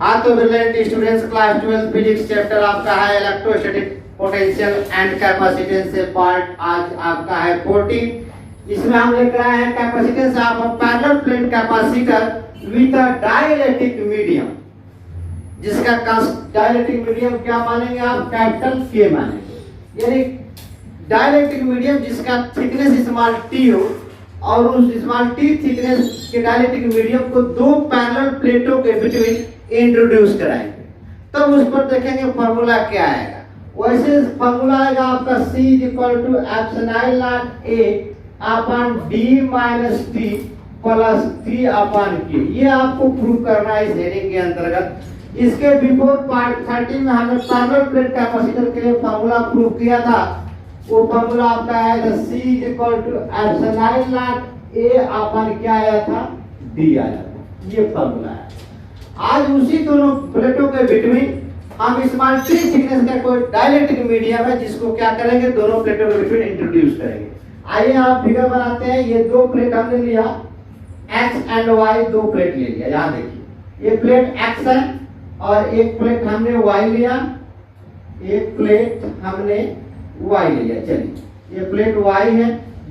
हाँ तो brilliant students, class 12 physics chapter आपका है इलेक्ट्रोस्टैटिक पोटेंशियल एंड कैपेसिटेंस से पार्ट आज आपका है 14। इसमें हम लेकर आए हैं capacitance of a parallel plate capacitor with a dielectric medium, जिसका डाइलेक्ट्रिक मीडियम क्या मानेंगे आप? कैपिटल के मानेंगे। यानी डाइलेक्ट्रिक मीडियम जिसका थिकनेस स्मॉल टी हो और उस स्मॉल टी थिकनेस के डाइलेक्ट्रिक मीडियम को दो पैरेलल प्लेटों के बिटवीन इंट्रोड्यूस कराएंगे, तब उस पर देखेंगे फॉर्मूला क्या आएगा। वैसे फॉर्मूला आएगा आपका C = ε0 A upon D minus T plus T upon Q। ये आपको प्रूव करना है इस हेडिंग के अंतर्गत। इसके बिफोर पार्ट 30 में हमने पैरेलल प्लेट कैपेसिटर के लिए फॉर्मूला प्रूव किया था। वो फॉर्मूला आपका आया था C = ε0 A अपॉन क्या आया था? D आया था। ये फॉर्मूला है। आज उसी दोनों प्लेटों के बिटवीन हम स्मॉल टी थिकनेस का कोई डाइलेक्ट्रिक मीडियम है जिसको क्या करेंगे? दोनों प्लेटों के बिटवीन इंट्रोड्यूस करेंगे। आइए आप फिगर बनाते हैं। ये दो प्लेट हमने लिया, x एंड y दो प्लेट ले लिया। यहाँ देखिए, ये प्लेट x है और एक प्लेट हमने y लिया, एक प्लेट हमने y ले लिया। चलिए, ये प्लेट y है,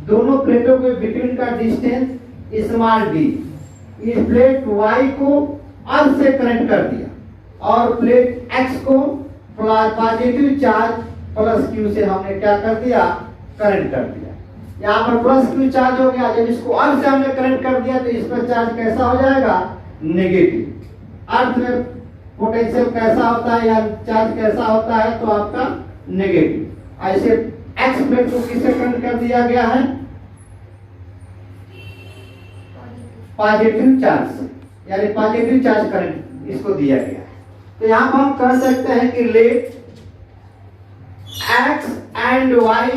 दोनों प्लेटों के बिटवीन का डिस्टेंस स्मॉल d। इस प्लेट y को अर्थ से कनेक्ट कर दिया और प्लेट x को पॉजिटिव चार्ज प्लस q से हमने क्या कर दिया? कनेक्ट कर दिया। यहाँ पर प्लस q चार्ज हो गया। जब इसको अर्थ से हमने कनेक्ट कर दिया तो इस पर चार्ज कैसा हो जाएगा? नेगेटिव। अर्थ में पोटेंशियल कैसा होता है या चार्ज कैसा होता है? तो आपका नेगेटिव। ऐसे x प्लेट को किससे कनेक्ट कर दिया गया है? पॉजिटिव चार्ज से, यानी पॉजिटिव चार्ज करंट इसको दिया गया है। तो यहां पर हम कह सकते हैं कि late x and y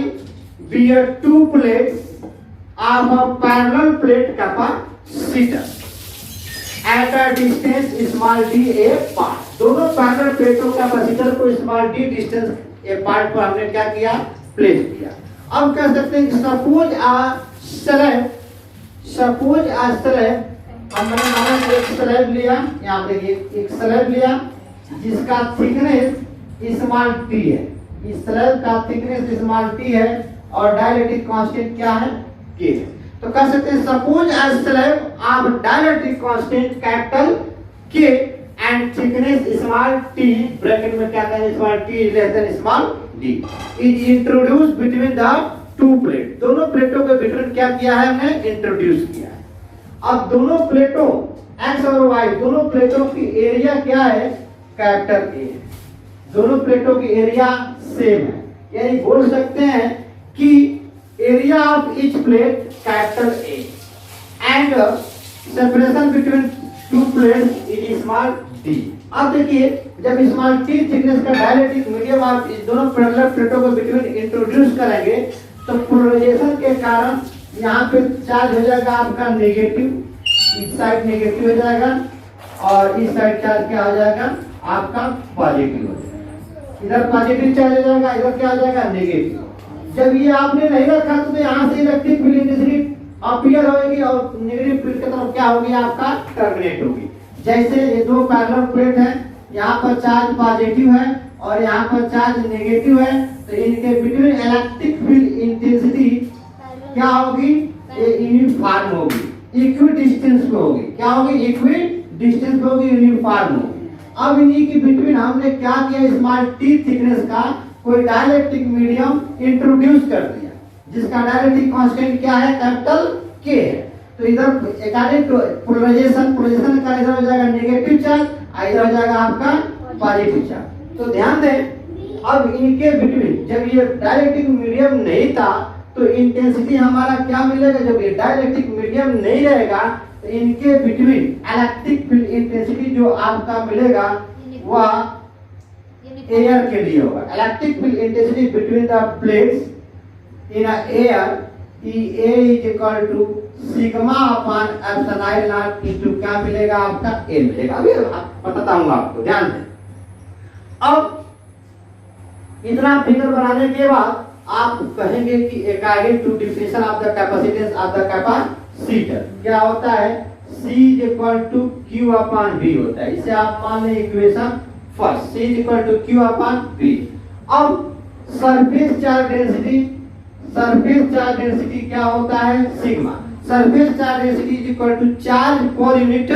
be a two plates of a parallel plate capacitor at a distance small d apart। दोनों पैरेलल प्लेटों कैपेसिटर को स्मॉल d डिस्टेंस apart पर हमने क्या किया? प्लेस किया। अब कह सकते हैं कि सपोज आ स्लैब हमने माना एक स्लैब लिया। यहाँ देखिए, एक स्लैब लिया जिसका थिकनेस स्मॉल टी है। इस स्लैब का थिकनेस स्मॉल टी है और डाइलेक्ट्रिक कांस्टेंट क्या है? के है। तो कह सकते हैं suppose a slab of dielectric constant capital K and thickness small T, bracket में क्या कहेंगे? Small T less than small D, is introduce between the two plate. दोनों प्लेटों के बिटवीन क्या किया है? हमने इंट्रोड्यूस किया है। अब दोनों प्लेटों x और y दोनों प्लेटों की एरिया क्या है? Capital A। दोनों प्लेटों की एरिया सेम है, यानी बोल सकते हैं कि area of each plate capital A and separation between two plates is small d। अब देखिए, जब स्मॉल t थिकनेस का डाइलेक्ट्रिक मीडियम आप इस दोनों पैरेलल प्लेटों को बिटवीन इंट्रोड्यूस करेंगे तो पोलराइजेशन के कारण यहाँ पे चार्ज हो जाएगा आपका नेगेटिव, इस साइड नेगेटिव हो जाएगा और इस साइड चार्ज क्या हो जाएगा? आपका पॉजिटिव हो जाएगा। इधर पॉजिटिव चार्ज हो जाएगा, इधर क्या हो जाएगा? नेगेटिव। जब ये आपने नहीं रखा तो यहाँ से इलेक्ट्रिक फील्ड इंटेंसिटी अपीयर होगी और नेगेटिव फील्ड की तरफ क्या होगी? आपका टर्मिनेट होगी। जैसे ये दो पैरेलल प्लेट है, यहाँ पर चार्ज पॉजिटिव है और यहाँ पर चार्ज नेगेटिव है, तो इनके बिटवीन इलेक्ट्रिक फील्ड इंटेंसिटी क्या होगी? यूनिफॉर्म होगी, इक्वी डिस्टेंस पे होगी। क्या होगी? इक्वी डिस्टेंस पे होगी, यूनिफॉर्म होगी। अब इन्हीं के बिटवीन हमने क्या किया? स्मॉल टी थिकनेस का कोई डाइलेक्ट्रिक मीडियम इंट्रोड्यूस कर दिया जिसका डाइलेक्ट्रिक कांस्टेंट क्या है? कैपिटल के है। तो इधर अकॉर्डिंग टू पोलराइजेशन का इधर हो जाएगा नेगेटिव चार्ज, इधर हो जाएगा आपका पॉजिटिव चार्ज। तो ध्यान दें, अब इनके बिटवीन जब ये डाइलेक्ट्रिक मीडियम नहीं था तो इंटेंसिटी हमारा क्या मिलेगा? जब ये डाइलेक्ट्रिक मीडियम नहीं रहेगा तो इनके बिटवीन इलेक्ट्रिक फील्ड इंटेंसिटी जो आपका मिलेगा वह एयर के लिए होगा। Electric field intensity between the plates in air E is equal to sigma upon epsilon not into क्या मिलेगा? आपका A मिलेगा। अभी बताता हूँ आपको, ध्यान दें। अब इतना फिगर बनाने के बाद आप कहेंगे कि according to definition of the capacitance of the capacitor क्या होता है? C is equal to Q upon V होता है। इसे आप मान लें equation first, C is equal to Q upon V। अब सरफेस चार्ज डेंसिटी क्या होता है? Sigma. Surface charge density is equal to charge per unit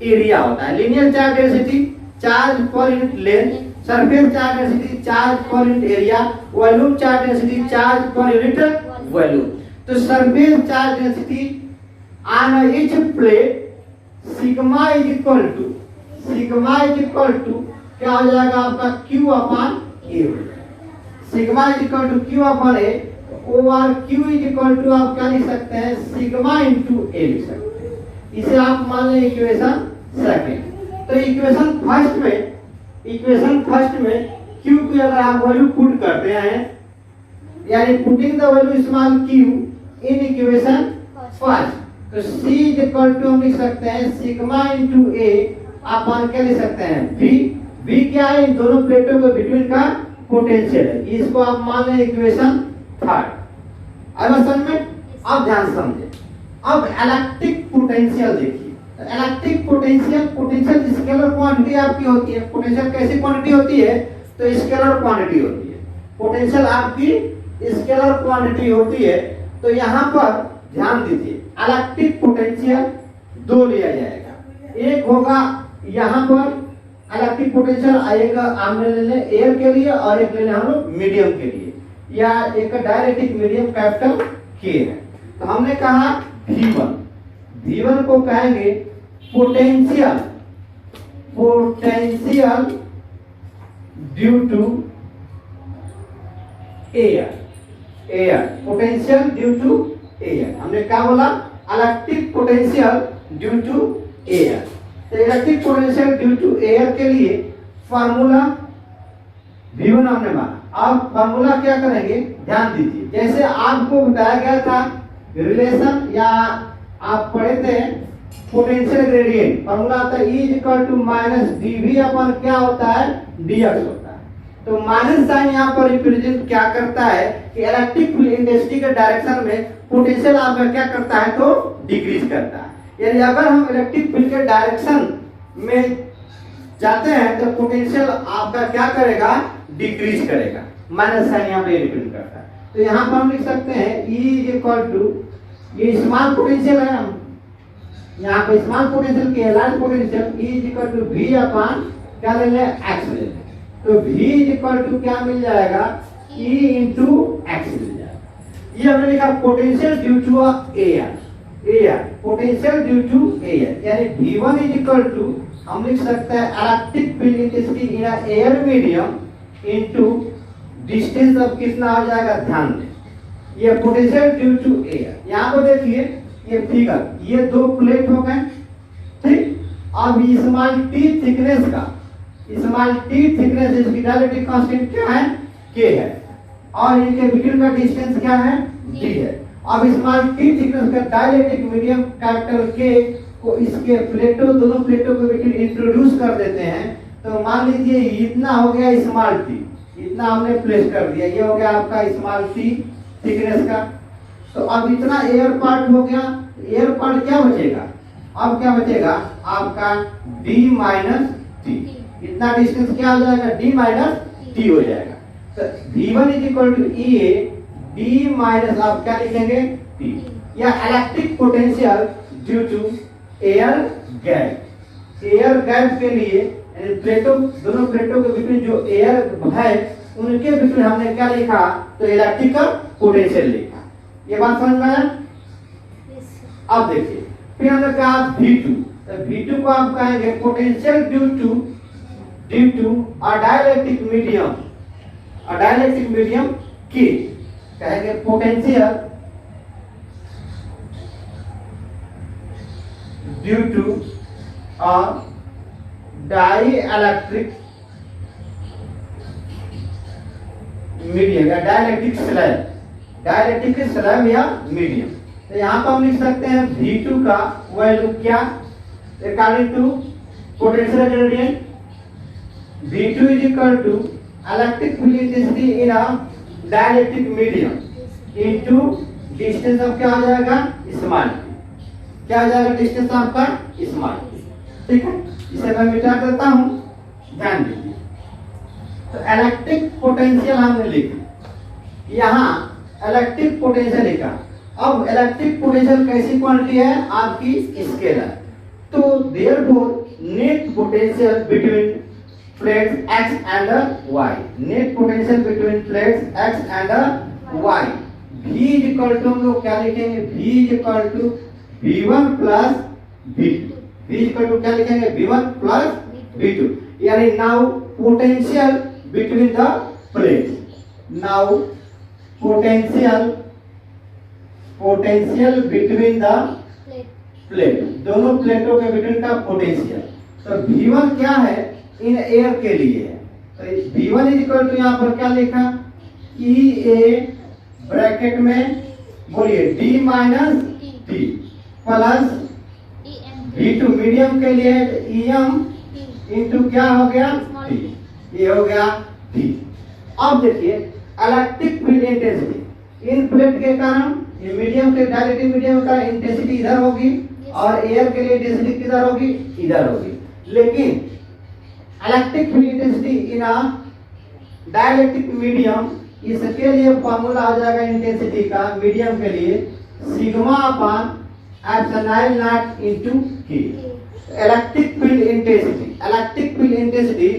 area होता है। Linear charge density charge per unit length, surface charge density charge per unit area, volume charge density charge per unit volume. तो surface charge density on each plate sigma is equal to क्या हो जाएगा आपका? Q upon A। Sigma is equal to Q upon A और Q is equal to आप क्या लिख सकते हैं? सिग्मा इंटू A लिख सकते हैं। इसे आप मान लें इक्वेशन सेकंड। तो इक्वेशन फर्स्ट में Q की अगर आप वैल्यू पुट करते हैं, यानी putting the value small Q in equation first, तो C इज इक्वल टू हम लिख सकते हैं सिग्मा इंटू A अपॉन क्या लिख सकते हैं? V क्या है? इन दोनों प्लेटों के बिटवीन का पोटेंशियल है। इसको आप मान लें इक्वेशन थर्ड। अब समझ में, अब ध्यान समझे। अब इलेक्ट्रिक पोटेंशियल देखिए। इलेक्ट्रिक पोटेंशियल स्केलर क्वांटिटी आपकी होती है। पोटेंशियल कैसी क्वांटिटी होती है? तो स्केलर क्वांटिटी होती है। पोटेंशियल आपकी स्केलर क्वांटिटी होती है। तो यहाँ पर ध्यान दीजिए, इलेक्ट्रिक पोटेंशियल दो लिया जाएगा। एक होगा यहाँ पर इलेक्ट्रिक पोटेंशियल आएगा, हमने ले लें एयर के लिए और एक ले लें हम लोग मीडियम के लिए, या एक डायरेक्ट्रिक मीडियम कैपिटल K है। तो हमने कहा V1 को कहेंगे potential due to air, potential due to air. हमने क्या बोला? Electric potential due to air. तो electric potential due to air के लिए फार्मूला V1 हमने माना। अब फार्मूला क्या करेंगे? ध्यान दीजिए, जैसे आपको बताया गया था रिलेशन, या आप पढ़े थे पोटेंशियल ग्रेडियंट, फार्मूला आता है E is equal to minus dV upon क्या होता है? dx होता है। तो माइनस साइन यहाँ पर रिप्रेजेंट क्या करता है कि इलेक्ट्रिक फील्ड इंटेंसिटी के डायरेक्शन में पोटेंशियल आपका क्या करता है? तो डिक्रीज करता है। यानी अगर हम इलेक्ट्रिक फील्ड के डायरेक्शन में जाते हैं तो पोटेंशियल आपका क्या करेगा? डिक्रीज करेगा। माइनस साइन यहाँ पे रिप्रेजेंट करता है। तो यहाँ पर हम लिख सकते हैं E इज इक्वल टू, ये स्मॉल पोटेंशियल है, हम यहाँ पे स्मॉल पोटेंशियल की large potential E is equal to V upon क्या ले लें? X ले लें। तो V इज इक्वल टू क्या मिल जाएगा? E इंटू X मिल जाएगा। ये हमने लिखा potential due to air, potential due to air, यानी V1 इज इक्वल टू हम लिख सकते हैं electric field intensity in air medium into distance अब कितना हो जाएगा? ध्यान दें, ये पोटेंशियल ड्यू टू एयर। यहाँ को देखिए, ये फिगर, ये दो प्लेट हो गए, ठीक। अब स्मॉल टी थिकनेस इसकी डायरेक्टिव कांस्टेंट क्या है? K है, और इनके बिटवीन का डिस्टेंस क्या है? D है। अब स्मॉल टी थिकनेस का डायलेक्ट्रिक मीडियम कैपिटल K को इसके दोनों प्लेटों के बीच इंट्रोड्यूस कर देते हैं। तो मान लीजिए इतना हो गया स्मॉल टी, इतना हमने प्लेस कर दिया, ये हो गया आपका स्मॉल टी थिकनेस का। तो अब इतना एयर पार्ट हो गया, एयर पार्ट क्या बचेगा? अब क्या बचेगा आपका? D minus T। इतना डिस्टेंस क्या हो जाएगा? D माइनस T हो जाएगा। तो V1 is equal to EA D minus आप क्या लिखेंगे? T, या electric potential due to air gap के लिए दोनों प्लेटों के बीच जो एयर है उनके बीच हमने क्या लिखा? तो इलेक्ट्रिकल पोटेंशियल लिखा। ये बात समझ में आया? अब देखिए, फिर हमने कहा V2, तो V2 को आप कहेंगे potential due to a dielectric medium K, कहेंगे potential due to a dielectric medium या डाइलेक्ट्रिक स्लैब या मीडियम। तो यहाँ पर हम लिख सकते हैं V2 का वैल्यू क्या? According to potential gradient V2 is equal to electric field intensity in a dielectric medium into distance अब क्या हो जाएगा? स्मॉल। क्या आ जाएगा डिस्टेंस आपका स्मॉल टी। ठीक है, इसे मैं मिटा देता हूं, ध्यान दीजिए। तो इलेक्ट्रिक पोटेंशियल हमने लिखा, यहाँ इलेक्ट्रिक पोटेंशियल लिखा। अब इलेक्ट्रिक पोटेंशियल कैसी क्वांटिटी है आपकी स्केलर, तो therefore net potential between plates x and y, net potential between plates x and y, v is equal to, हम लोग क्या लिखेंगे, v is equal to v1 plus v2, v is equal to क्या लिखेंगे, v1 plus v2, यानी now potential between the plates, now potential between the plate, दोनों प्लेटों के बिटवीन का पोटेंशियल। तो v1 क्या है इन एयर के लिए है, तो v1 इज इक्वल टू यहाँ पर क्या लिखा, EA ब्रैकेट में बोलिए d minus T plus v2 medium के लिए EM इंटू क्या हो गया t, ये हो गया t। अब देखिए इलेक्ट्रिक फील्ड इंटेंसिटी इन प्लेट के कारण, ये मीडियम के डायरेक्टिव मीडियम का इंटेंसिटी इधर होगी और एयर के लिए इंटेंसिटी किधर होगी, इधर होगी। लेकिन electric field intensity in a dielectric medium, इसके लिए फॉर्मूला आ जाएगा इंटेंसिटी का मीडियम के लिए sigma upon epsilon not into K. Electric field intensity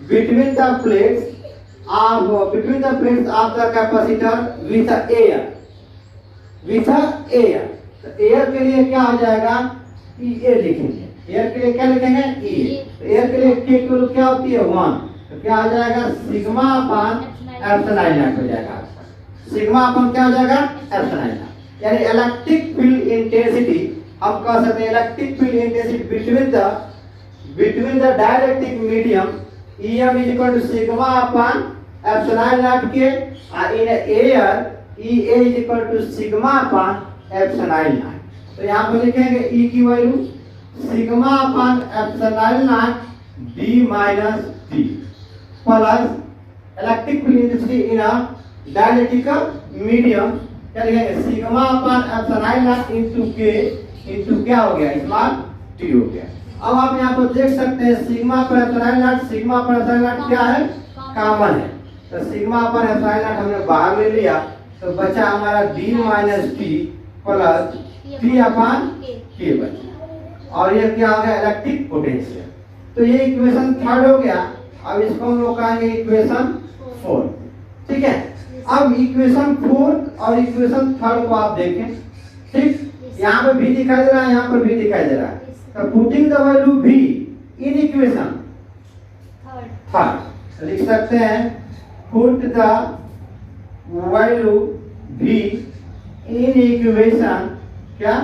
between the plates of the capacitor with air, तो एयर के लिए क्या हो जाएगा, EA लिखेंगे, एयर के लिए क्या लिखेंगे, EA। एयर के लिए K की वैल्यू क्या होती है 1, तो क्या आ जाएगा सिग्मा अपॉन एप्सिलॉन नॉट हो जाएगा, सिग्मा अपॉन क्या हो जाएगा एप्सिलॉन नॉट। यानी इलेक्ट्रिक फील्ड इंटेंसिटी हम कह सकते हैं, electric field intensity between the dielectric medium EM is equal to sigma upon epsilon naught के, और in air EA is equal to sigma upon epsilon naught. तो यहाँ पर लिखेंगे E की value sigma upon epsilon naught d minus t plus electric field intensity in a dielectric medium, क्या लिखेंगे sigma upon epsilon not into क्या हो गया स्मॉल t हो गया। अब आप यहाँ पर देख सकते हैं सिग्मा पर एप्सिलॉन नॉट क्या है, कॉमन है, तो सिग्मा पर एप्सिलॉन नॉट हमने बाहर ले लिया, तो बचा हमारा d minus t plus t upon k बचा, और ये क्या हो गया इलेक्ट्रिक पोटेंशियल। तो ये इक्वेशन थर्ड हो गया। अब इसको हम लोग कहेंगे इक्वेशन 4। ठीक है, अब इक्वेशन 4 और इक्वेशन थर्ड को आप देखें। ठीक, यहाँ पे भी दिखाई दे रहा है, यहाँ पर भी दिखाई दे रहा है, तो putting the value v in equation third लिख सकते हैं, put the value v in equation क्या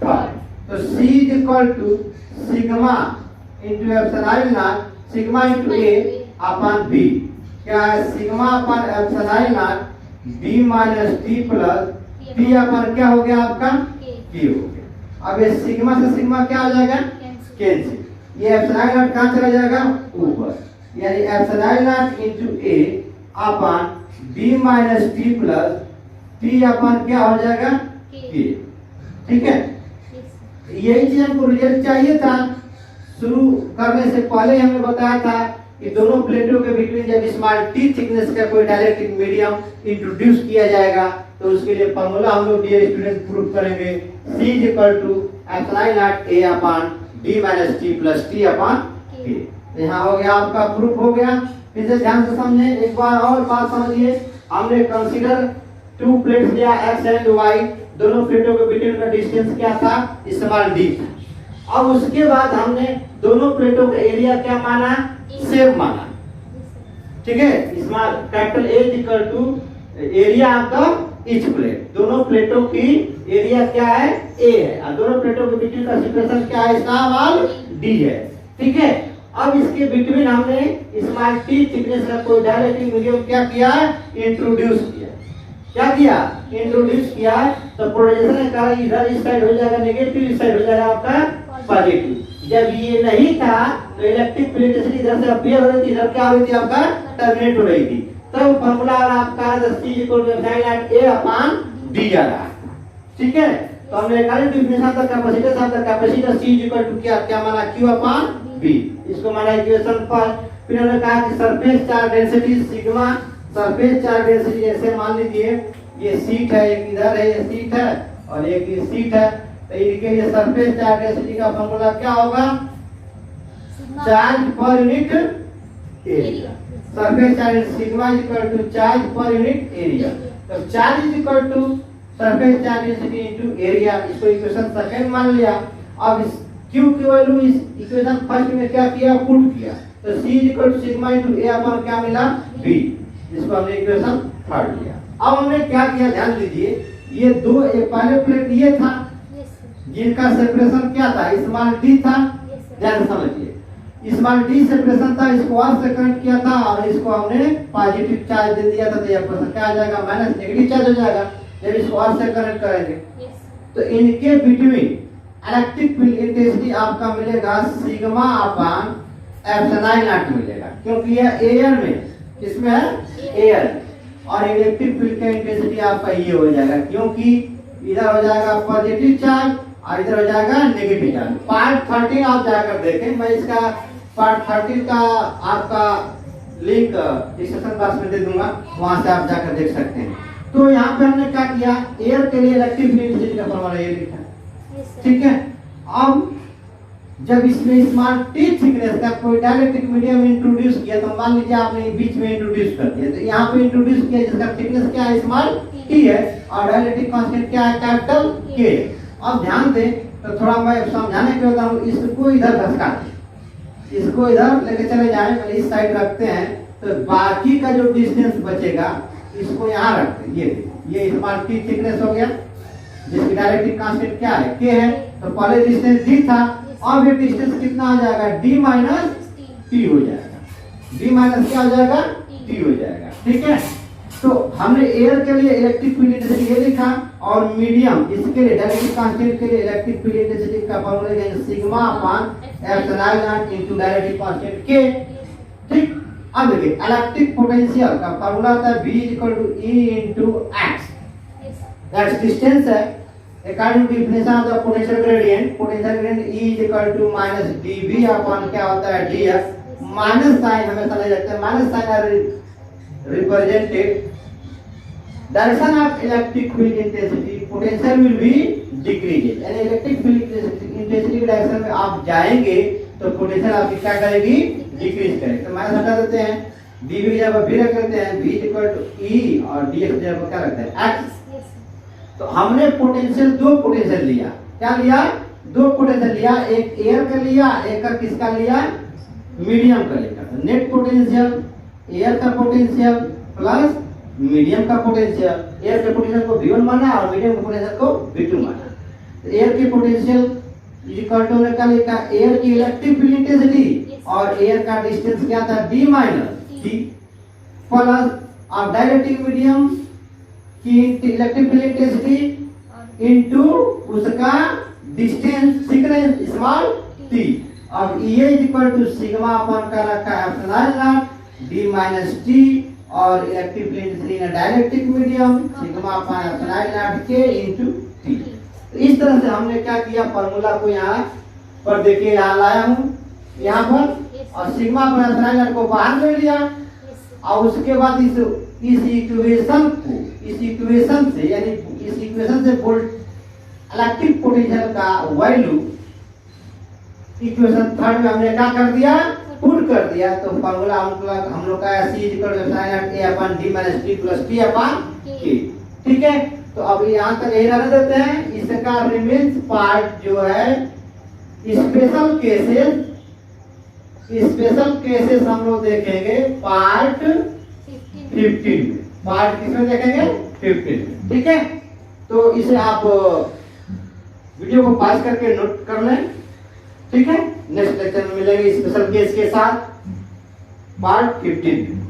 थर्ड। तो c is equal to sigma into epsilon naught, sigma into a upon b, क्या है sigma upon epsilon naught d minus t plus t upon क्या हो गया आपका k हो गया। अब ये सिग्मा से सिग्मा क्या हो जाएगा कैंसिल, ये एप्सिलॉन नॉट कहाँ चला जाएगा ऊपर, यानी epsilon not into a upon d minus t plus t upon क्या हो जाएगा k। ठीक है, यही चीज हमको रिजल्ट चाहिए था। शुरू करने से पहले हमने बताया था कि दोनों प्लेटों के बिटवीन जब स्मॉल t थिकनेस का कोई डाइलेक्ट्रिक मीडियम इंट्रोड्यूस किया जाएगा, तो उसके लिए फॉर्मूला हम लोग डियर स्टूडेंट प्रूव करेंगे, c is equal to epsilon naught a upon d minus t plus t upon k। यहाँ हो गया आपका प्रूफ हो गया। इसे ध्यान से समझें, एक बार और बात समझिए। हमने कंसीडर 2 प्लेट्स लिया x एंड y, दोनों प्लेटों के बीच का डिस्टेंस क्या था स्मॉल d। अब उसके बाद हमने दोनों प्लेटों का एरिया क्या माना, सेम माना। ठीक है, small capital A equal to area of the each plate, दोनों प्लेटों की एरिया क्या है A है, और दोनों प्लेटों के बीच का सेपरेशन क्या है स्मॉल d है। ठीक है, अब इसके बिटवीन हमने स्मॉल t थिकनेस का कोई डाइलेक्ट्रिक मीडियम क्या किया, इंट्रोड्यूस किया। क्या किया, इंट्रोड्यूस किया। तो पोलराइजेशन का कारण इधर इस साइड हो जाएगा नेगेटिव, इस साइड हो जाएगा आपका पॉजिटिव। जब ये नहीं था तो इलेक्ट्रिक फील्ड इंटेंसिटी इधर से अपीयर हो रही थी, इधर क्या हो रही थी आपका टर्मिनेट हो रही थी। तो फॉर्मूला आपका c = a अपॉन d आ रहा है। ठीक है, तो हमने खाली definition of the capacitance of the capacitor C is equal to क्या माना Q अपॉन B, इसको माना इक्वेशन फर्स्ट। फिर हमने कहा कि surface charge density sigma, surface charge density जैसे मान लीजिए ये सीट है, एक इधर है ये सीट है और एक ये सीट है, तो इनके लिए सरफेस चार्ज डेंसिटी का फार्मूला क्या होगा, charge per unit area. Surface charge sigma is equal to charge per unit area. तो charge is equal to surface charge density into area, इसको इक्वेशन सेकंड मान लिया। अब इस Q की वैल्यू इस इक्वेशन फर्स्ट में क्या किया, पुट किया, तो C is equal to sigma into A upon क्या मिला B, जिसको हमने इक्वेशन थर्ड लिया। अब हमने क्या किया, ध्यान दीजिए, ये दो पहले प्लेट ये था जिनका सेपरेशन क्या था, स्मॉल d था, ध्यान समझिए, स्मॉल d सेपरेशन था, इसको और से कनेक्ट किया था और इसको हमने पॉजिटिव चार्ज दे दिया था, तो यह पर्सन क्या आ जाएगा, माइनस नेगेटिव चार्ज हो जाएगा जब इसको और से कनेक्ट करेंगे। तो इनके बिटवीन इलेक्ट्रिक फील्ड इंटेंसिटी आपका मिलेगा सिग्मा अपॉन एप्सिलॉन नॉट मिलेगा, क्योंकि यह एयर में, इसमें है एयर, और इलेक्ट्रिक फील्ड का इंटेंसिटी आपका ये हो जाएगा, क्योंकि इधर हो जाएगा पॉजिटिव चार्ज और इधर हो जाएगा नेगेटिव चार्ज। पार्ट 13 आप जाकर देखें, मैं इसका पार्ट 13 का आपका लिंक डिस्क्रिप्शन बॉक्स में दे दूंगा, वहां से आप जाकर देख सकते हैं। तो यहाँ पे हमने क्या किया, एयर के लिए इलेक्ट्रिक फील्ड इंटेंसिटी का फॉर्मूला ये लिखा, ठीक है। अब जब इसमें स्मॉल टी थिकनेस का कोई डायरेक्ट्रिक मीडियम इंट्रोड्यूस किया, तो मान लीजिए आपने बीच में इंट्रोड्यूस कर दिया, तो यहाँ पे इंट्रोड्यूस किया जिसका थिकनेस क्या है, स्मॉल टी है, और डायरेक्ट्रिक कांस्टेंट क्या है, कैपिटल के। अब ध्यान दें, तो थोड़ा मैं समझाने के होता हूँ, इसको इधर धसका दें, इसको इधर लेके चले जाएं, पहले इस साइड रखते हैं, तो बाकी का जो डिस्टेंस बचेगा इसको यहाँ रखते हैं, ये स्मॉल टी थिकनेस हो गया, जिसकी डायरेक्ट्रिक कांस्टेंट क्या है, के है। तो पहले डिस्टेंस d था, अब ये डिस्टेंस कितना आ जाएगा, d माइनस t हो जाएगा, d माइनस क्या हो जाएगा, t हो जाएगा, ठीक है। तो हमने एयर के लिए इलेक्ट्रिक फील्ड इंटेंसिटी ये लिखा, और मीडियम इसके लिए डायरेक्ट्रिक कांस्टेंट के लिए इलेक्ट्रिक फील्ड इंटेंसिटी का फार्मूला है sigma upon epsilon not into डायरेक्ट्रिक constant के, ठीक। अब देखिए इलेक्ट्रिक पोटेंशियल का फार्मूला होता है V equal to E into x, that's distance है। According to definition of the potential gradient E is equal to minus dV upon क्या होता है dx, माइनस साइन हमेशा ले जाते हैं, minus sign are represented direction of electric field intensity, potential will be decrease, यानी electric field intensity के direction में आप जाएंगे तो पोटेंशियल आपकी क्या करेगी, डिक्रीज करेगी। तो माइनस हटा देते हैं, dV की जगह V रख देते हैं, V इक्वल टू E और dx की जगह क्या रखते हैं, x। तो हमने पोटेंशियल दो पोटेंशियल लिया, क्या लिया, दो पोटेंशियल लिया, एक एयर का लिया, एक का किसका लिया, मीडियम का लिया। तो नेट पोटेंशियल एयर का पोटेंशियल प्लस मीडियम का पोटेंशियल, एयर के पोटेंशियल को V1 माना और मीडियम के पोटेंशियल को V2 माना। तो एयर की पोटेंशियल इक्वल टू ने क्या लिखा, एयर की इलेक्ट्रिक फील्ड इंटेंसिटी और एयर का डिस्टेंस क्या था, d माइनस t, प्लस अब डायरेक्ट्रिक मीडियम की इलेक्ट्रिक फील्ड इंटेंसिटी इनटू उसका डिस्टेंस थिकनेस स्मॉल t। अब E is equal to sigma upon का रखा है epsilon naught d minus t, और electric field intensity in dielectric medium sigma upon epsilon naught k into t। तो इस तरह से हमने क्या किया, फार्मूला को यहाँ पर देखिए, यहाँ लाया हूँ यहाँ पर, और सिग्मा अपॉन एप्सिलॉन नॉट को बाहर ले लिया, और उसके बाद इस इक्वेशन को, इस इक्वेशन से, यानी इस इक्वेशन से इलेक्ट्रिक पोटेंशियल का वैल्यू इक्वेशन थर्ड में हमने क्या कर दिया, पुट कर दिया। तो फार्मूला हम लोग का C equal to sin A upon d minus t plus t upon k, ठीक है। तो अब यहाँ तक यही रहने देते हैं, इसका रिमेन्स पार्ट जो है स्पेशल केसेस हम लोग देखेंगे पार्ट 15 में, पार्ट किसमें देखेंगे, 15 में, ठीक है। तो इसे आप वीडियो को पॉज करके नोट कर लें, ठीक है। नेक्स्ट लेक्चर में मिलेंगे स्पेशल केस के साथ पार्ट 15।